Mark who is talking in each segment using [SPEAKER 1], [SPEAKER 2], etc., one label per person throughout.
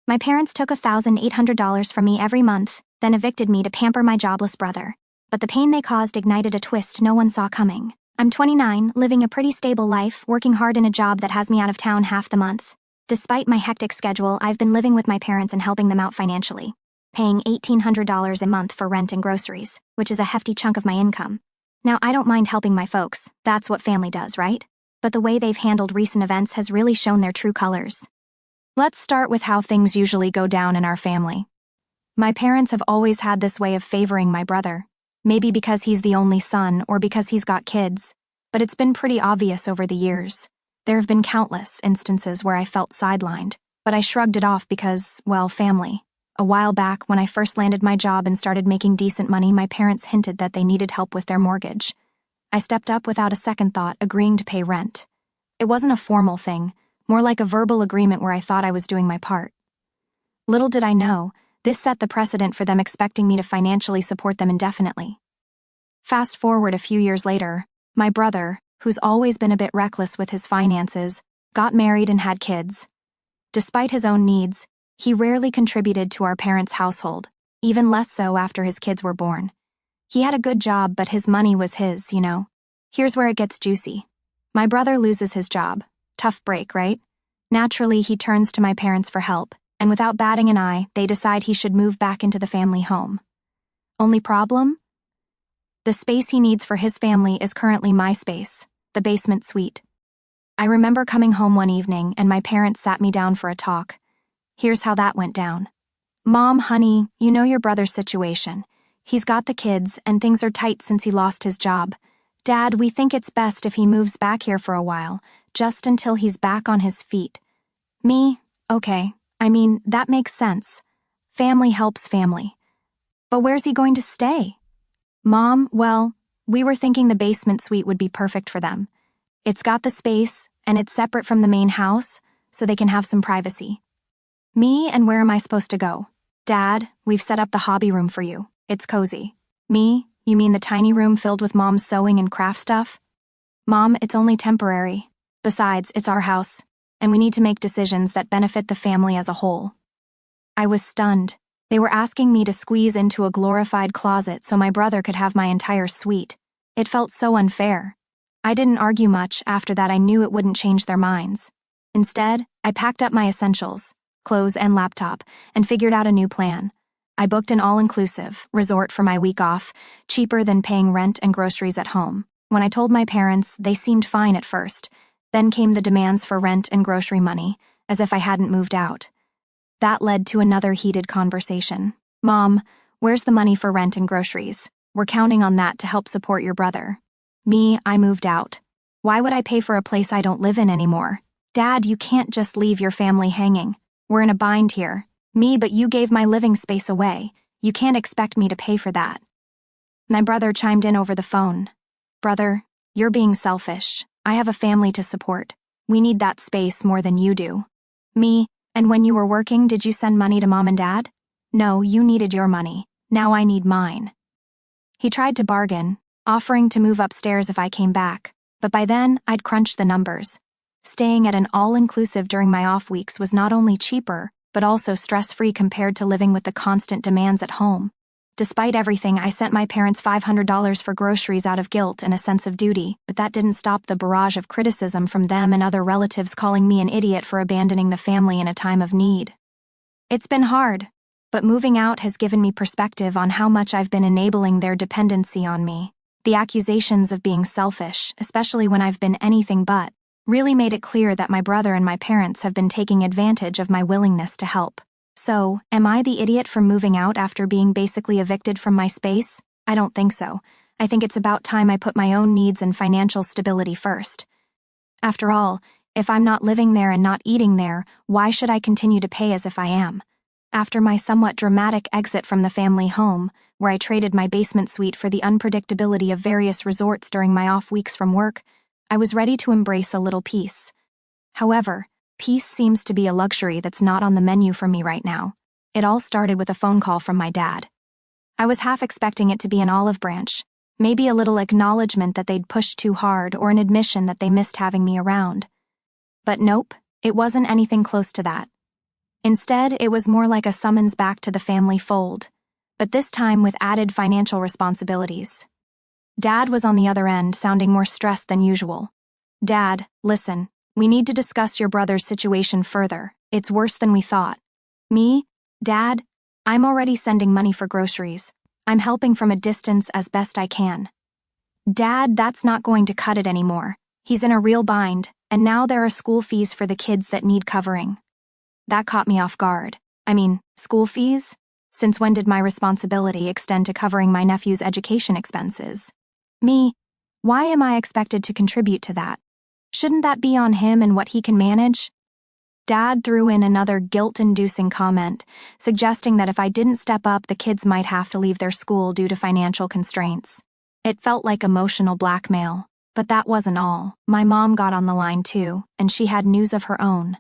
[SPEAKER 1] My parents took $1,800 from me every month, then evicted me to pamper my jobless brother. But the pain they caused ignited a twist no one saw coming. I'm 29, living a pretty stable life, working hard in a job that has me out of town half the month. Despite my hectic schedule, I've been living with my parents and helping them out financially, paying $1,800 a month for rent and groceries, which is a hefty chunk of my income. Now, I don't mind helping my folks, that's what family does, right? But the way they've handled recent events has really shown their true colors. Let's start with how things usually go down in our family. My parents have always had this way of favoring my brother. Maybe because he's the only son or because he's got kids, but it's been pretty obvious over the years. There have been countless instances where I felt sidelined, but I shrugged it off because, well, family. A while back, when I first landed my job and started making decent money, my parents hinted that they needed help with their mortgage. I stepped up without a second thought, agreeing to pay rent. It wasn't a formal thing, more like a verbal agreement where I thought I was doing my part. Little did I know, this set the precedent for them expecting me to financially support them indefinitely. Fast forward a few years later, my brother, who's always been a bit reckless with his finances, got married and had kids. Despite his own needs, he rarely contributed to our parents' household, even less so after his kids were born. He had a good job, but his money was his, you know. Here's where it gets juicy. My brother loses his job. Tough break, right? Naturally, he turns to my parents for help, and without batting an eye, they decide he should move back into the family home. Only problem? The space he needs for his family is currently my space, the basement suite. I remember coming home one evening and my parents sat me down for a talk. Here's how that went down. Mom, honey, you know your brother's situation. He's got the kids and things are tight since he lost his job. Dad, we think it's best if he moves back here for a while, just until he's back on his feet. Me? Okay. I mean, that makes sense. Family helps family. But where's he going to stay? Mom, well, we were thinking the basement suite would be perfect for them. It's got the space, and it's separate from the main house, so they can have some privacy. Me, and where am I supposed to go? Dad, we've set up the hobby room for you. It's cozy. Me, you mean the tiny room filled with Mom's sewing and craft stuff? Mom, it's only temporary. Besides, it's our house, and we need to make decisions that benefit the family as a whole. I was stunned. They were asking me to squeeze into a glorified closet so my brother could have my entire suite. It felt so unfair. I didn't argue much. After that, I knew it wouldn't change their minds. Instead, I packed up my essentials, clothes and laptop, and figured out a new plan. I booked an all-inclusive resort for my week off, cheaper than paying rent and groceries at home. When I told my parents, they seemed fine at first. Then came the demands for rent and grocery money, as if I hadn't moved out. That led to another heated conversation. Mom, where's the money for rent and groceries? We're counting on that to help support your brother. Me, I moved out. Why would I pay for a place I don't live in anymore? Dad, you can't just leave your family hanging. We're in a bind here. Me, but you gave my living space away. You can't expect me to pay for that. My brother chimed in over the phone. Brother, you're being selfish. I have a family to support. We need that space more than you do. Me, and when you were working, did you send money to Mom and Dad? No, you needed your money. Now I need mine. He tried to bargain, offering to move upstairs if I came back, but by then, I'd crunched the numbers. Staying at an all-inclusive during my off weeks was not only cheaper, but also stress-free compared to living with the constant demands at home. Despite everything, I sent my parents $500 for groceries out of guilt and a sense of duty, but that didn't stop the barrage of criticism from them and other relatives calling me an idiot for abandoning the family in a time of need. It's been hard, but moving out has given me perspective on how much I've been enabling their dependency on me. The accusations of being selfish, especially when I've been anything but, really made it clear that my brother and my parents have been taking advantage of my willingness to help. So, am I the idiot for moving out after being basically evicted from my space? I don't think so. I think it's about time I put my own needs and financial stability first. After all, if I'm not living there and not eating there, why should I continue to pay as if I am? After my somewhat dramatic exit from the family home, where I traded my basement suite for the unpredictability of various resorts during my off weeks from work, I was ready to embrace a little peace. However, peace seems to be a luxury that's not on the menu for me right now. It all started with a phone call from my dad. I was half expecting it to be an olive branch, maybe a little acknowledgement that they'd pushed too hard or an admission that they missed having me around. But nope, it wasn't anything close to that. Instead, it was more like a summons back to the family fold, but this time with added financial responsibilities. Dad was on the other end, sounding more stressed than usual. "Dad, listen, we need to discuss your brother's situation further. It's worse than we thought." "Me? Dad? I'm already sending money for groceries. I'm helping from a distance as best I can." "Dad, that's not going to cut it anymore. He's in a real bind, and now there are school fees for the kids that need covering." That caught me off guard. I mean, school fees? Since when did my responsibility extend to covering my nephew's education expenses? Me? Why am I expected to contribute to that? Shouldn't that be on him and what he can manage? Dad threw in another guilt-inducing comment, suggesting that if I didn't step up, the kids might have to leave their school due to financial constraints. It felt like emotional blackmail, but that wasn't all. My mom got on the line too, and she had news of her own.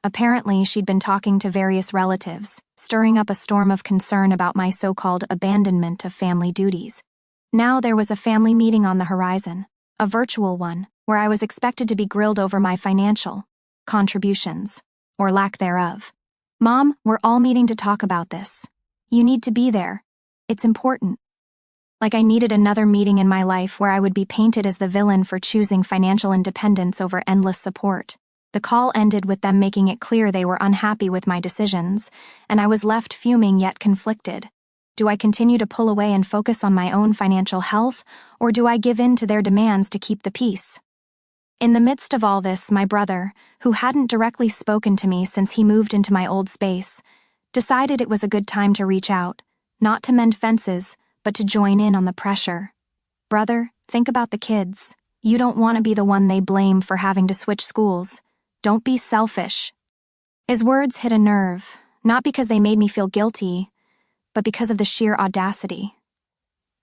[SPEAKER 1] Apparently, she'd been talking to various relatives, stirring up a storm of concern about my so-called abandonment of family duties. Now there was a family meeting on the horizon, a virtual one, where I was expected to be grilled over my financial contributions, or lack thereof. "Mom, we're all meeting to talk about this. You need to be there. It's important." Like I needed another meeting in my life where I would be painted as the villain for choosing financial independence over endless support. The call ended with them making it clear they were unhappy with my decisions, and I was left fuming yet conflicted. Do I continue to pull away and focus on my own financial health, or do I give in to their demands to keep the peace? In the midst of all this, my brother, who hadn't directly spoken to me since he moved into my old space, decided it was a good time to reach out, not to mend fences, but to join in on the pressure. "Brother, think about the kids. You don't want to be the one they blame for having to switch schools. Don't be selfish." His words hit a nerve, not because they made me feel guilty, but because of the sheer audacity.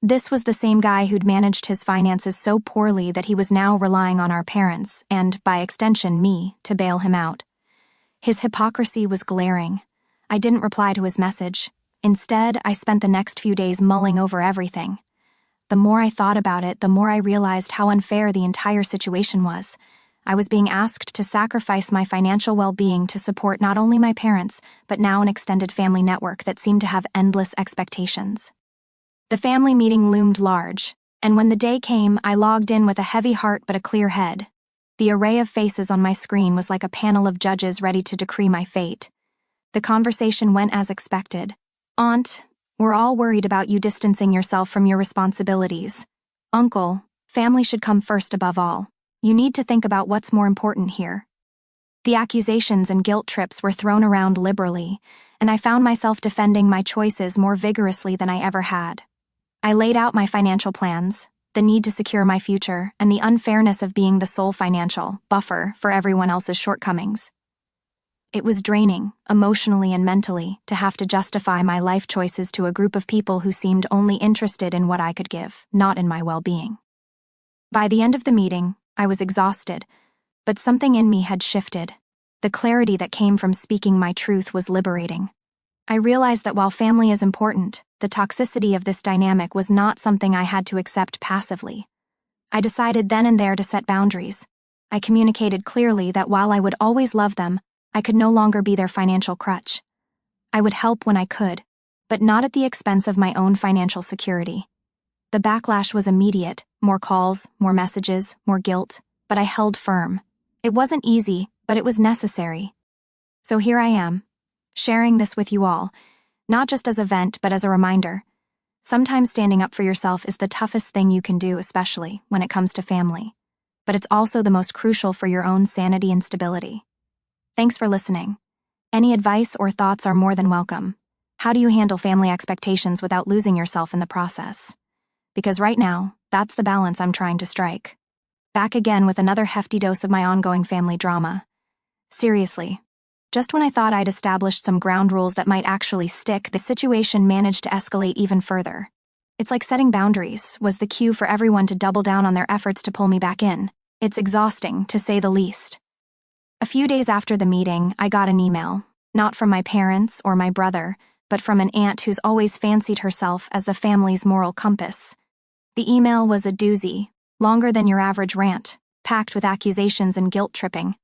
[SPEAKER 1] This was the same guy who'd managed his finances so poorly that he was now relying on our parents, and, by extension, me, to bail him out. His hypocrisy was glaring. I didn't reply to his message. Instead, I spent the next few days mulling over everything. The more I thought about it, the more I realized how unfair the entire situation was. I was being asked to sacrifice my financial well-being to support not only my parents, but now an extended family network that seemed to have endless expectations. The family meeting loomed large, and when the day came, I logged in with a heavy heart but a clear head. The array of faces on my screen was like a panel of judges ready to decree my fate. The conversation went as expected. "Aunt, we're all worried about you distancing yourself from your responsibilities. Uncle, family should come first above all. You need to think about what's more important here." The accusations and guilt trips were thrown around liberally, and I found myself defending my choices more vigorously than I ever had. I laid out my financial plans, the need to secure my future, and the unfairness of being the sole financial buffer for everyone else's shortcomings. It was draining, emotionally and mentally, to have to justify my life choices to a group of people who seemed only interested in what I could give, not in my well-being. By the end of the meeting, I was exhausted, but something in me had shifted. The clarity that came from speaking my truth was liberating. I realized that while family is important, the toxicity of this dynamic was not something I had to accept passively. I decided then and there to set boundaries. I communicated clearly that while I would always love them, I could no longer be their financial crutch. I would help when I could, but not at the expense of my own financial security. The backlash was immediate, more calls, more messages, more guilt, but I held firm. It wasn't easy, but it was necessary. So here I am, sharing this with you all, not just as a vent, but as a reminder. Sometimes standing up for yourself is the toughest thing you can do, especially when it comes to family. But it's also the most crucial for your own sanity and stability. Thanks for listening. Any advice or thoughts are more than welcome. How do you handle family expectations without losing yourself in the process? Because right now, that's the balance I'm trying to strike. Back again with another hefty dose of my ongoing family drama. Seriously, just when I thought I'd established some ground rules that might actually stick, the situation managed to escalate even further. It's like setting boundaries was the cue for everyone to double down on their efforts to pull me back in. It's exhausting, to say the least. A few days after the meeting, I got an email, not from my parents or my brother, but from an aunt who's always fancied herself as the family's moral compass. The email was a doozy, longer than your average rant, packed with accusations and guilt tripping.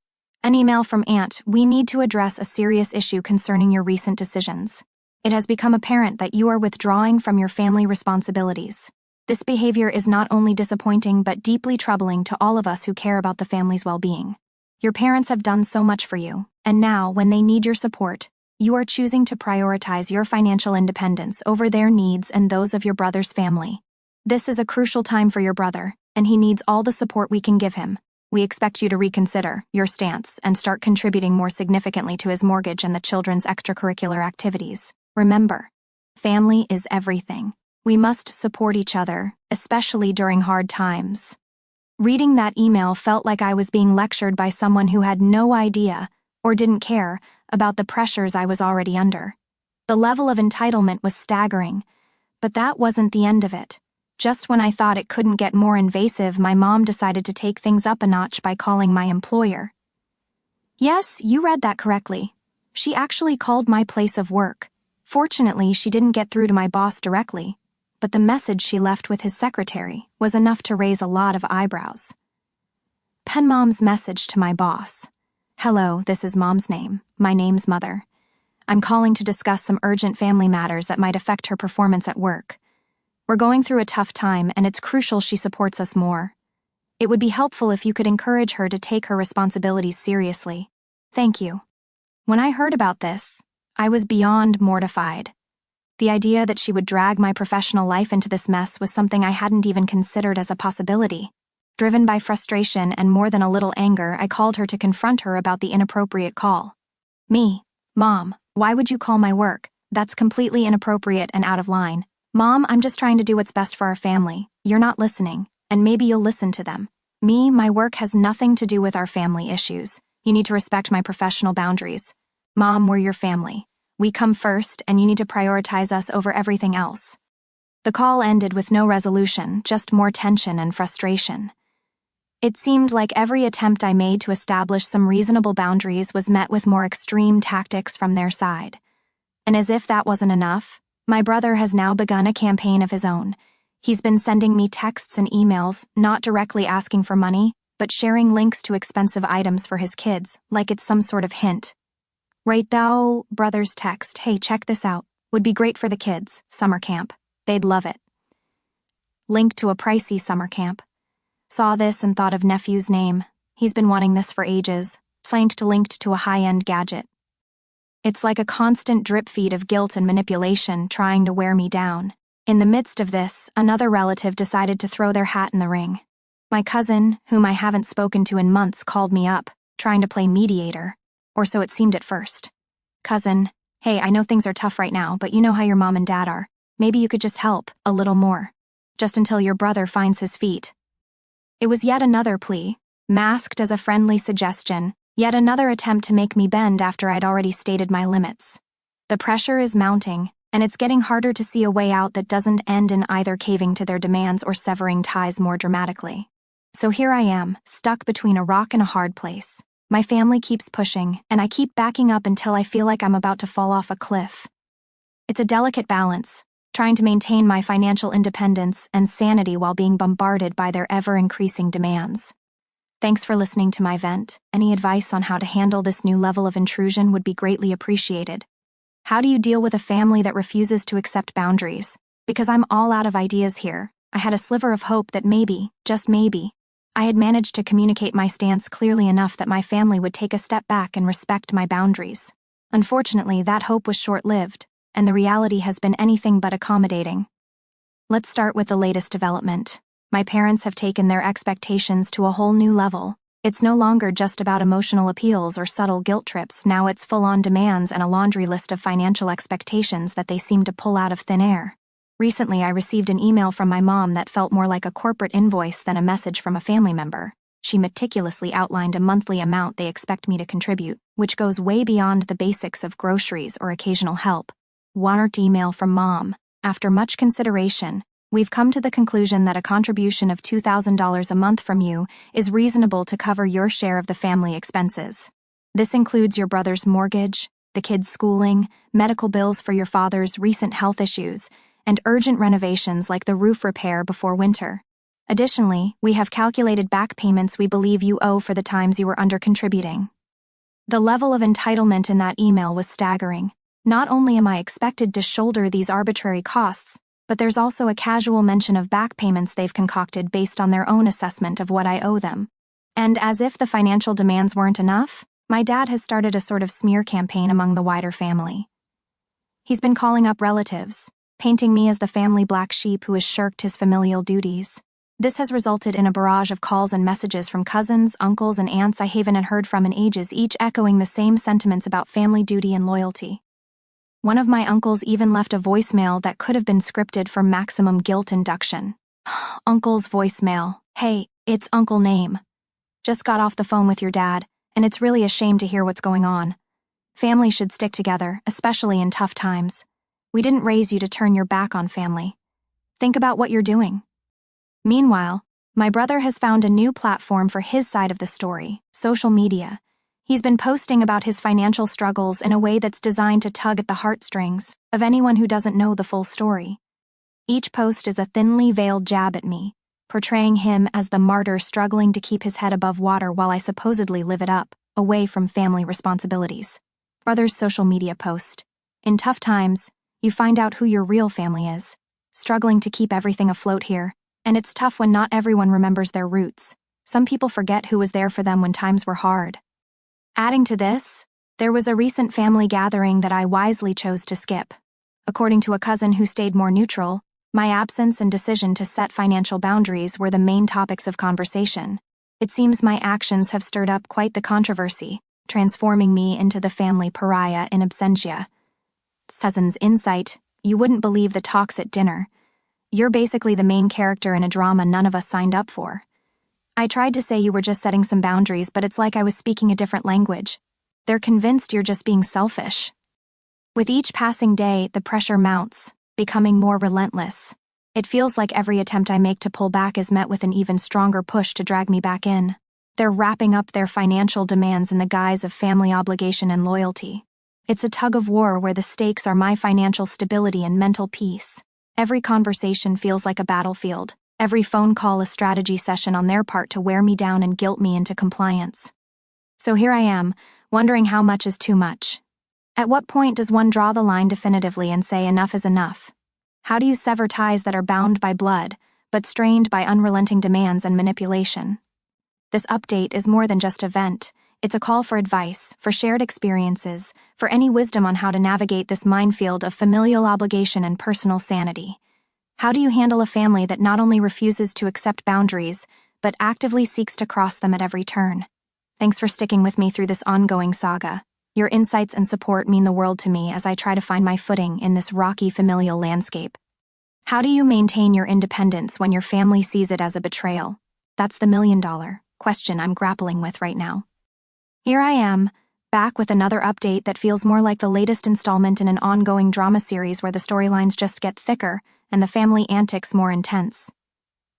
[SPEAKER 1] An email from Aunt. We need to address a serious issue concerning your recent decisions. It has become apparent that you are withdrawing from your family responsibilities. This behavior is not only disappointing but deeply troubling to all of us who care about the family's well-being. Your parents have done so much for you, and now, when they need your support, you are choosing to prioritize your financial independence over their needs and those of your brother's family. This is a crucial time for your brother, and he needs all the support we can give him. We expect you to reconsider your stance and start contributing more significantly to his mortgage and the children's extracurricular activities. Remember, family is everything. We must support each other, especially during hard times. Reading that email felt like I was being lectured by someone who had no idea, or didn't care, about the pressures I was already under. The level of entitlement was staggering, but that wasn't the end of it. Just when I thought it couldn't get more invasive, my mom decided to take things up a notch by calling my employer. Yes, you read that correctly. She actually called my place of work. Fortunately, she didn't get through to my boss directly, but the message she left with his secretary was enough to raise a lot of eyebrows. Pen Mom's message to my boss. Hello, this is Mom's name. My name's Mother. I'm calling to discuss some urgent family matters that might affect her performance at work. We're going through a tough time, and it's crucial she supports us more. It would be helpful if you could encourage her to take her responsibilities seriously. Thank you. When I heard about this, I was beyond mortified. The idea that she would drag my professional life into this mess was something I hadn't even considered as a possibility. Driven by frustration and more than a little anger, I called her to confront her about the inappropriate call. Me, Mom, why would you call my work? That's completely inappropriate and out of line. Mom, I'm just trying to do what's best for our family. You're not listening, and maybe you'll listen to them. Me, my work has nothing to do with our family issues. You need to respect my professional boundaries. Mom, we're your family. We come first, and you need to prioritize us over everything else. The call ended with no resolution, just more tension and frustration. It seemed like every attempt I made to establish some reasonable boundaries was met with more extreme tactics from their side. And as if that wasn't enough, my brother has now begun a campaign of his own. He's been sending me texts and emails, not directly asking for money, but sharing links to expensive items for his kids, like it's some sort of hint. Right thou, brother's text, hey, check this out. Would be great for the kids, summer camp. They'd love it. Link to a pricey summer camp. Saw this and thought of nephew's name. He's been wanting this for ages, linked to a high-end gadget. It's like a constant drip feed of guilt and manipulation trying to wear me down. In the midst of this, another relative decided to throw their hat in the ring. My cousin, whom I haven't spoken to in months, called me up, trying to play mediator. Or so it seemed at first. Cousin, hey, I know things are tough right now, but you know how your mom and dad are. Maybe you could just help, a little more. Just until your brother finds his feet. It was yet another plea, masked as a friendly suggestion, yet another attempt to make me bend after I'd already stated my limits. The pressure is mounting, and it's getting harder to see a way out that doesn't end in either caving to their demands or severing ties more dramatically. So here I am, stuck between a rock and a hard place. My family keeps pushing, and I keep backing up until I feel like I'm about to fall off a cliff. It's a delicate balance, trying to maintain my financial independence and sanity while being bombarded by their ever-increasing demands. Thanks for listening to my vent. Any advice on how to handle this new level of intrusion would be greatly appreciated. How do you deal with a family that refuses to accept boundaries? Because I'm all out of ideas here. I had a sliver of hope that maybe, just maybe, I had managed to communicate my stance clearly enough that my family would take a step back and respect my boundaries. Unfortunately, that hope was short-lived, and the reality has been anything but accommodating. Let's start with the latest development. My parents have taken their expectations to a whole new level. It's no longer just about emotional appeals or subtle guilt trips. Now it's full-on demands and a laundry list of financial expectations that they seem to pull out of thin air. Recently, I received an email from my mom that felt more like a corporate invoice than a message from a family member. She meticulously outlined a monthly amount they expect me to contribute, which goes way beyond the basics of groceries or occasional help. One email from Mom. After much consideration, we've come to the conclusion that a contribution of $2,000 a month from you is reasonable to cover your share of the family expenses. This includes your brother's mortgage, the kids' schooling, medical bills for your father's recent health issues, and urgent renovations like the roof repair before winter. Additionally, we have calculated back payments we believe you owe for the times you were under-contributing. The level of entitlement in that email was staggering. Not only am I expected to shoulder these arbitrary costs, but there's also a casual mention of back payments they've concocted based on their own assessment of what I owe them. And as if the financial demands weren't enough, my dad has started a sort of smear campaign among the wider family. He's been calling up relatives, painting me as the family black sheep who has shirked his familial duties. This has resulted in a barrage of calls and messages from cousins, uncles, and aunts I haven't heard from in ages, each echoing the same sentiments about family duty and loyalty. One of my uncles even left a voicemail that could have been scripted for maximum guilt induction. Uncle's voicemail. Hey, it's Uncle Name. Just got off the phone with your dad, and it's really a shame to hear what's going on. Family should stick together, especially in tough times. We didn't raise you to turn your back on family. Think about what you're doing. Meanwhile, my brother has found a new platform for his side of the story, social media. He's been posting about his financial struggles in a way that's designed to tug at the heartstrings of anyone who doesn't know the full story. Each post is a thinly veiled jab at me, portraying him as the martyr struggling to keep his head above water while I supposedly live it up, away from family responsibilities. Brother's social media post. In tough times, you find out who your real family is. Struggling to keep everything afloat here. And it's tough when not everyone remembers their roots. Some people forget who was there for them when times were hard. Adding to this, there was a recent family gathering that I wisely chose to skip. According to a cousin who stayed more neutral, my absence and decision to set financial boundaries were the main topics of conversation. It seems my actions have stirred up quite the controversy, transforming me into the family pariah in absentia. Cousin's insight: you wouldn't believe the talks at dinner. You're basically the main character in a drama none of us signed up for. I tried to say you were just setting some boundaries, but it's like I was speaking a different language. They're convinced you're just being selfish. With each passing day, the pressure mounts, becoming more relentless. It feels like every attempt I make to pull back is met with an even stronger push to drag me back in. They're wrapping up their financial demands in the guise of family obligation and loyalty. It's a tug of war where the stakes are my financial stability and mental peace. Every conversation feels like a battlefield, every phone call a strategy session on their part to wear me down and guilt me into compliance. So here I am, wondering how much is too much. At what point does one draw the line definitively and say enough is enough? How do you sever ties that are bound by blood, but strained by unrelenting demands and manipulation? This update is more than just a vent. It's a call for advice, for shared experiences, for any wisdom on how to navigate this minefield of familial obligation and personal sanity. How do you handle a family that not only refuses to accept boundaries, but actively seeks to cross them at every turn? Thanks for sticking with me through this ongoing saga. Your insights and support mean the world to me as I try to find my footing in this rocky familial landscape. How do you maintain your independence when your family sees it as a betrayal? That's the million-dollar question I'm grappling with right now. Here I am, back with another update that feels more like the latest installment in an ongoing drama series where the storylines just get thicker and the family antics more intense.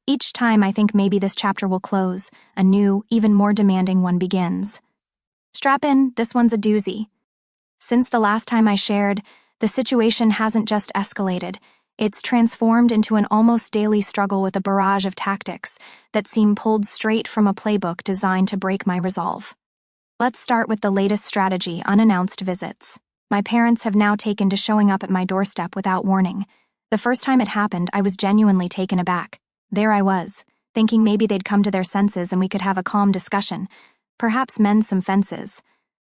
[SPEAKER 1] Each time I think maybe this chapter will close, a new, even more demanding one begins. Strap in, this one's a doozy. Since the last time I shared, the situation hasn't just escalated, it's transformed into an almost daily struggle with a barrage of tactics that seem pulled straight from a playbook designed to break my resolve. Let's start with the latest strategy: unannounced visits. My parents have now taken to showing up at my doorstep without warning. The first time it happened, I was genuinely taken aback. There I was, thinking maybe they'd come to their senses and we could have a calm discussion, perhaps mend some fences.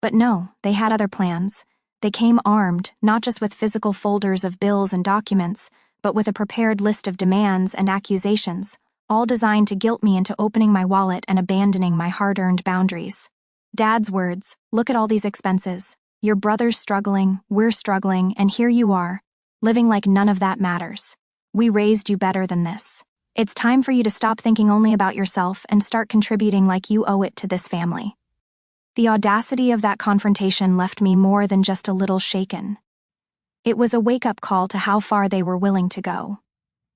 [SPEAKER 1] But no, they had other plans. They came armed, not just with physical folders of bills and documents, but with a prepared list of demands and accusations, all designed to guilt me into opening my wallet and abandoning my hard-earned boundaries. Dad's words: look at all these expenses. Your brother's struggling, we're struggling, and here you are, living like none of that matters. We raised you better than this. It's time for you to stop thinking only about yourself and start contributing like you owe it to this family. The audacity of that confrontation left me more than just a little shaken. It was a wake-up call to how far they were willing to go.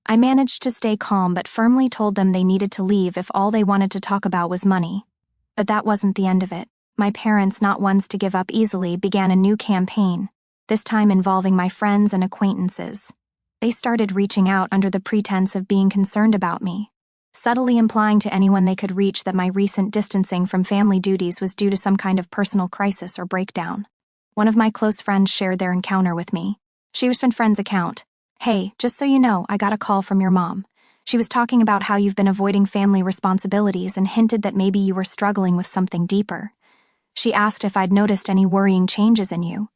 [SPEAKER 1] I managed to stay calm but firmly told them they needed to leave if all they wanted to talk about was money. But that wasn't the end of it. My parents, not ones to give up easily, began a new campaign, this time involving my friends and acquaintances. They started reaching out under the pretense of being concerned about me. subtly implying to anyone they could reach that my recent distancing from family duties was due to some kind of personal crisis or breakdown. One of my close friends shared their encounter with me. She was from friend's account. "Hey, just so you know, I got a call from your mom. She was talking about how you've been avoiding family responsibilities and hinted that maybe you were struggling with something deeper. She asked if I'd noticed any worrying changes in you."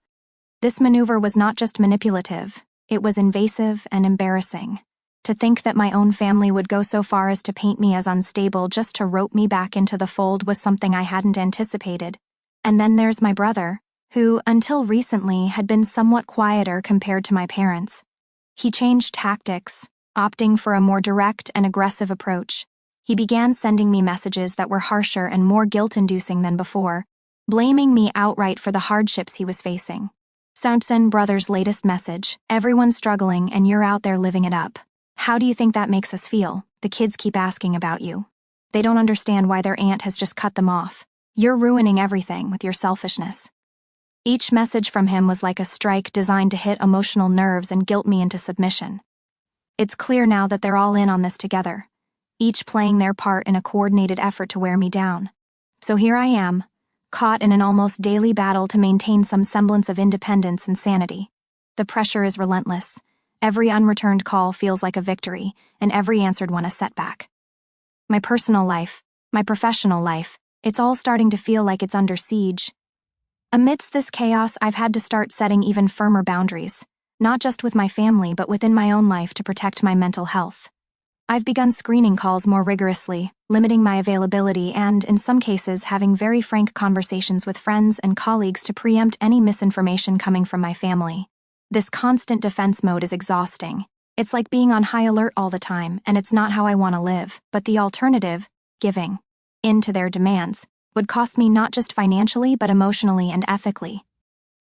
[SPEAKER 1] This maneuver was not just manipulative, it was invasive and embarrassing. To think that my own family would go so far as to paint me as unstable just to rope me back into the fold was something I hadn't anticipated. And then there's my brother, who, until recently, had been somewhat quieter compared to my parents. He changed tactics, opting for a more direct and aggressive approach. He began sending me messages that were harsher and more guilt-inducing than before, blaming me outright for the hardships he was facing. "Soundsen, brother's latest message: everyone's struggling and you're out there living it up. How do you think that makes us feel? The kids keep asking about you. They don't understand why their aunt has just cut them off. You're ruining everything with your selfishness." Each message from him was like a strike designed to hit emotional nerves and guilt me into submission. It's clear now that they're all in on this together, each playing their part in a coordinated effort to wear me down. So here I am, caught in an almost daily battle to maintain some semblance of independence and sanity. The pressure is relentless. Every unreturned call feels like a victory, and every answered one a setback. My personal life, my professional life, it's all starting to feel like it's under siege. Amidst this chaos, I've had to start setting even firmer boundaries, not just with my family but within my own life to protect my mental health. I've begun screening calls more rigorously, limiting my availability and, in some cases, having very frank conversations with friends and colleagues to preempt any misinformation coming from my family. This constant defense mode is exhausting. It's like being on high alert all the time, and it's not how I want to live, but the alternative, giving in to their demands, would cost me not just financially but emotionally and ethically.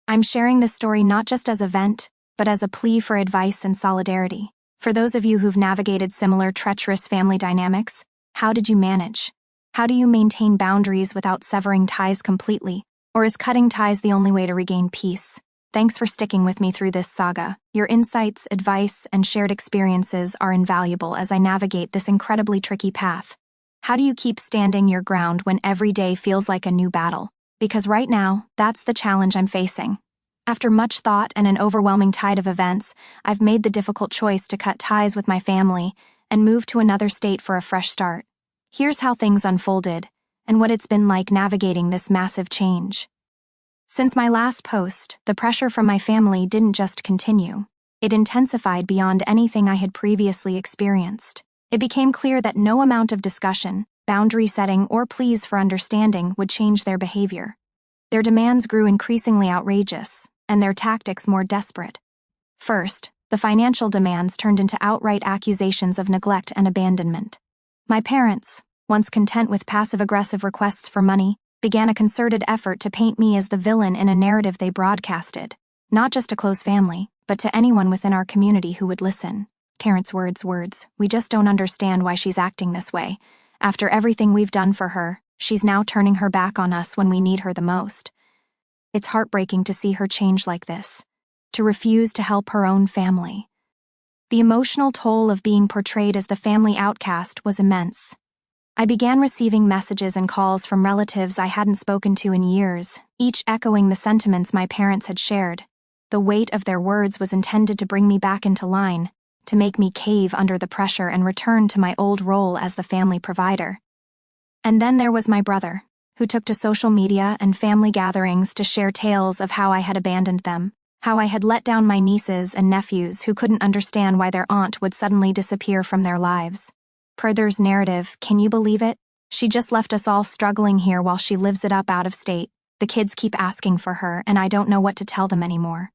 [SPEAKER 1] I'm sharing this story not just as a vent, but as a plea for advice and solidarity. For those of you who've navigated similar treacherous family dynamics, how did you manage? How do you maintain boundaries without severing ties completely? Or is cutting ties the only way to regain peace? Thanks for sticking with me through this saga. Your insights, advice, and shared experiences are invaluable as I navigate this incredibly tricky path. How do you keep standing your ground when every day feels like a new battle? Because right now, that's the challenge I'm facing. After much thought and an overwhelming tide of events, I've made the difficult choice to cut ties with my family and move to another state for a fresh start. Here's how things unfolded, and what it's been like navigating this massive change. Since my last post, the pressure from my family didn't just continue. It intensified beyond anything I had previously experienced. It became clear that no amount of discussion, boundary setting, or pleas for understanding would change their behavior. Their demands grew increasingly outrageous, and their tactics more desperate. First, the financial demands turned into outright accusations of neglect and abandonment. My parents, once content with passive-aggressive requests for money, began a concerted effort to paint me as the villain in a narrative they broadcasted, not just to close family, but to anyone within our community who would listen. Terrence's words, "We just don't understand why she's acting this way. After everything we've done for her, she's now turning her back on us when we need her the most." It's heartbreaking to see her change like this, to refuse to help her own family. The emotional toll of being portrayed as the family outcast was immense. I began receiving messages and calls from relatives I hadn't spoken to in years, each echoing the sentiments my parents had shared. The weight of their words was intended to bring me back into line, to make me cave under the pressure and return to my old role as the family provider. And then there was my brother, who took to social media and family gatherings to share tales of how I had abandoned them, how I had let down my nieces and nephews who couldn't understand why their aunt would suddenly disappear from their lives. Brother's narrative, "Can you believe it? She just left us all struggling here while she lives it up out of state. The kids keep asking for her, and I don't know what to tell them anymore."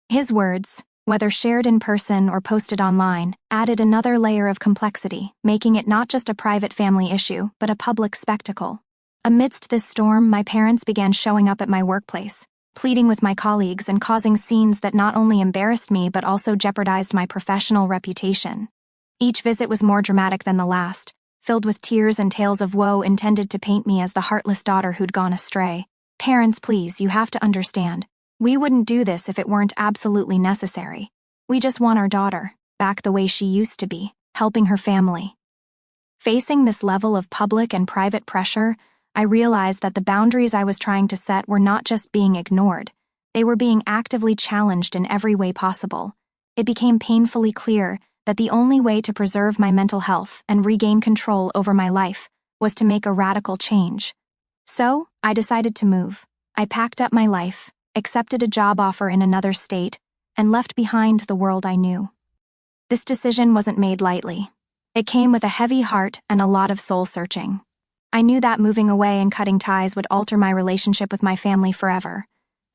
[SPEAKER 1] His words, whether shared in person or posted online, added another layer of complexity, making it not just a private family issue, but a public spectacle. Amidst this storm, my parents began showing up at my workplace, pleading with my colleagues and causing scenes that not only embarrassed me but also jeopardized my professional reputation. Each visit was more dramatic than the last, filled with tears and tales of woe intended to paint me as the heartless daughter who'd gone astray. "Parents, please, you have to understand. We wouldn't do this if it weren't absolutely necessary. We just want our daughter back the way she used to be, helping her family." Facing this level of public and private pressure, I realized that the boundaries I was trying to set were not just being ignored, they were being actively challenged in every way possible. It became painfully clear that the only way to preserve my mental health and regain control over my life was to make a radical change. So, I decided to move. I packed up my life, accepted a job offer in another state, and left behind the world I knew. This decision wasn't made lightly. It came with a heavy heart and a lot of soul-searching. I knew that moving away and cutting ties would alter my relationship with my family forever.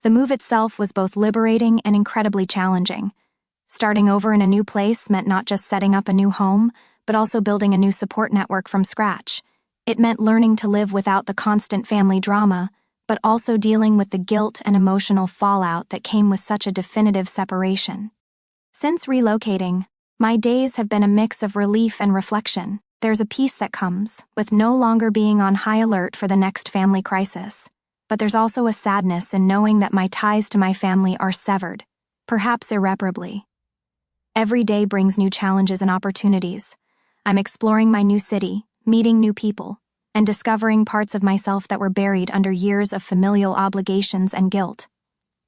[SPEAKER 1] The move itself was both liberating and incredibly challenging. Starting over in a new place meant not just setting up a new home, but also building a new support network from scratch. It meant learning to live without the constant family drama, but also dealing with the guilt and emotional fallout that came with such a definitive separation. Since relocating, my days have been a mix of relief and reflection. There's a peace that comes with no longer being on high alert for the next family crisis. But there's also a sadness in knowing that my ties to my family are severed, perhaps irreparably. Every day brings new challenges and opportunities. I'm exploring my new city, meeting new people, and discovering parts of myself that were buried under years of familial obligations and guilt.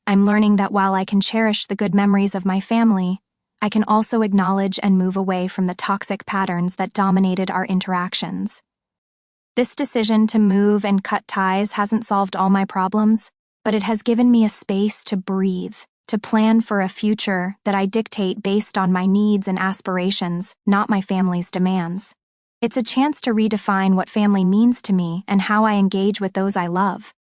[SPEAKER 1] I'm learning that while I can cherish the good memories of my family, I can also acknowledge and move away from the toxic patterns that dominated our interactions. This decision to move and cut ties hasn't solved all my problems, but it has given me a space to breathe, to plan for a future that I dictate based on my needs and aspirations, not my family's demands. It's a chance to redefine what family means to me and how I engage with those I love.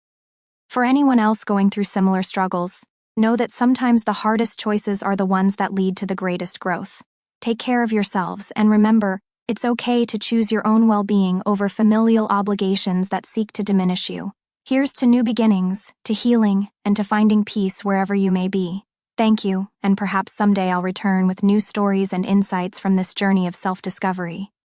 [SPEAKER 1] For anyone else going through similar struggles, know that sometimes the hardest choices are the ones that lead to the greatest growth. Take care of yourselves, and remember, it's okay to choose your own well-being over familial obligations that seek to diminish you. Here's to new beginnings, to healing, and to finding peace wherever you may be. Thank you, and perhaps someday I'll return with new stories and insights from this journey of self-discovery.